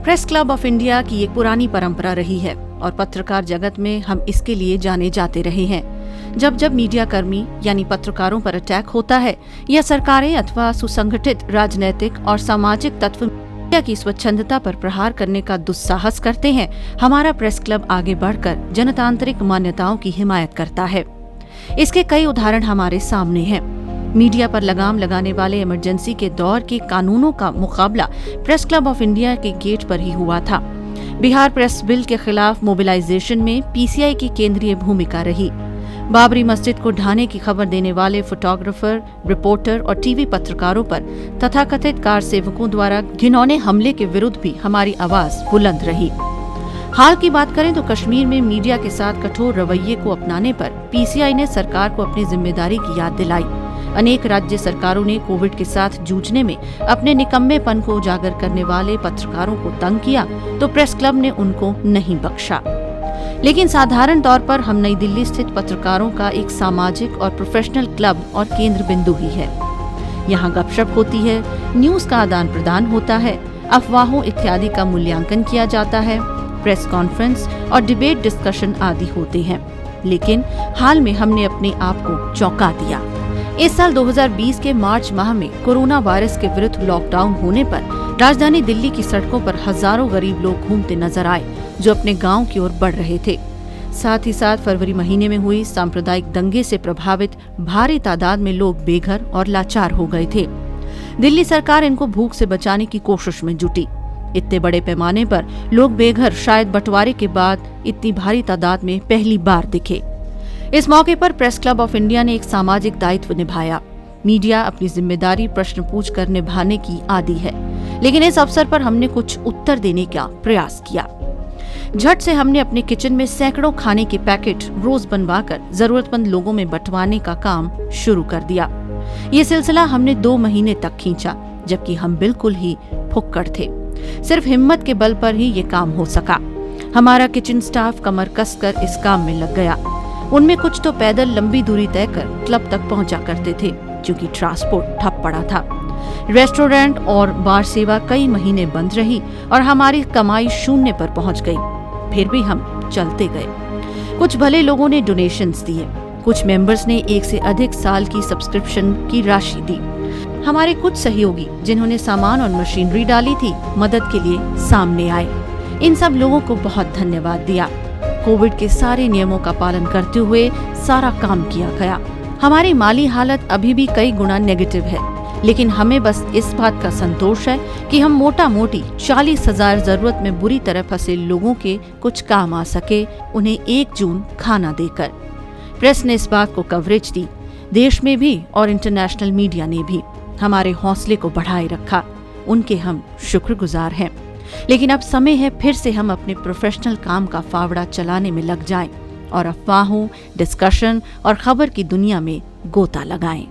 Press club of India की एक पुरानी परंपरा रही है और पत्रकार जगत में हम इसके लिए जाने जाते रहे हैं। जब जब मीडिया कर्मी यानी पत्रकारों पर अटैक होता है या सरकारें अथवा सुसंगठित राजनीतिक और सामाजिक तत्व मीडिया की स्वच्छंदता पर प्रहार करने का दुस्साहस करते हैं, हमारा प्रेस क्लब आगे बढ़कर जनतांत्रिक मान्यताओं की हिमायत करता है। इसके कई उदाहरण हमारे सामने हैं। मीडिया पर लगाम लगाने वाले इमरजेंसी के दौर के कानूनों का मुकाबला प्रेस क्लब ऑफ इंडिया के गेट पर ही हुआ था। बिहार प्रेस बिल के खिलाफ मोबिलाइजेशन में पीसीआई की केंद्रीय भूमिका रही। बाबरी मस्जिद को ढाने की खबर देने वाले फोटोग्राफर, रिपोर्टर और टीवी पत्रकारों पर तथाकथित कार सेवकों द्वारा घिनौने हमले के विरुद्ध भी हमारी आवाज बुलंद रही। हाल की बात करें तो कश्मीर में मीडिया के साथ कठोर रवैये को अपनाने पर पीसीआई ने सरकार को अपनी जिम्मेदारी की याद दिलाई। अनेक राज्य सरकारों ने कोविड के साथ जूझने में अपने निकम्मेपन को उजागर करने वाले पत्रकारों को तंग किया तो प्रेस क्लब ने उनको नहीं बख्शा। लेकिन साधारण तौर पर हम नई दिल्ली स्थित पत्रकारों का एक सामाजिक और प्रोफेशनल क्लब और केंद्र बिंदु ही है। यहाँ गपशप होती है, न्यूज का आदान प्रदान होता है, अफवाहों इत्यादि का मूल्यांकन किया जाता है, प्रेस कॉन्फ्रेंस और डिबेट डिस्कशन आदि होते हैं। लेकिन हाल में हमने अपने आप को चौंका दिया। इस साल 2020 के मार्च माह में कोरोना वायरस के विरुद्ध लॉकडाउन होने पर राजधानी दिल्ली की सड़कों पर हजारों गरीब लोग घूमते नजर आए, जो अपने गांव की ओर बढ़ रहे थे। साथ ही साथ फरवरी महीने में हुई सांप्रदायिक दंगे से प्रभावित भारी तादाद में लोग बेघर और लाचार हो गए थे। दिल्ली सरकार इनको भूख से बचाने की कोशिश में जुटी। इतने बड़े पैमाने पर लोग बेघर शायद बंटवारे के बाद इतनी भारी तादाद में पहली बार दिखे। इस मौके पर प्रेस क्लब ऑफ इंडिया ने एक सामाजिक दायित्व निभाया। मीडिया अपनी जिम्मेदारी प्रश्न पूछ कर निभाने की आदी है, लेकिन इस अवसर पर हमने कुछ उत्तर देने का प्रयास किया। झट से हमने अपने किचन में सैकड़ों खाने के पैकेट रोज बनवाकर जरूरतमंद लोगों में बंटवाने का काम शुरू कर दिया। ये सिलसिला हमने 2 महीने तक खींचा, जबकि हम बिल्कुल ही फुक्कड़ थे। सिर्फ हिम्मत के बल पर ही ये काम हो सका। हमारा किचन स्टाफ कमर कसकर इस काम में लग गया। उनमें कुछ तो पैदल लंबी दूरी तय कर क्लब तक पहुंचा करते थे, क्योंकि ट्रांसपोर्ट ठप पड़ा था। रेस्टोरेंट और बार सेवा कई महीने बंद रही और हमारी कमाई शून्य पर पहुंच गई। फिर भी हम चलते गए। कुछ भले लोगों ने डोनेशंस दिए, कुछ मेंबर्स ने 1 से अधिक साल की सब्सक्रिप्शन की राशि दी। हमारे कुछ सहयोगी जिन्होंने सामान और मशीनरी डाली थी, मदद के लिए सामने आए। इन सब लोगों को बहुत धन्यवाद दिया। कोविड के सारे नियमों का पालन करते हुए सारा काम किया गया। हमारी माली हालत अभी भी कई गुना नेगेटिव है, लेकिन हमें बस इस बात का संतोष है कि हम मोटा मोटी 40,000 जरूरत में बुरी तरह फंसे लोगों के कुछ काम आ सके, उन्हें 1 जून खाना देकर। प्रेस ने इस बात को कवरेज दी, देश में भी और इंटरनेशनल मीडिया ने भी हमारे हौसले को बढ़ाए रखा। उनके हम शुक्रगुजार हैं। लेकिन अब समय है फिर से हम अपने प्रोफेशनल काम का फावड़ा चलाने में लग जाएं और अफवाहों, डिस्कशन और खबर की दुनिया में गोता लगाएं।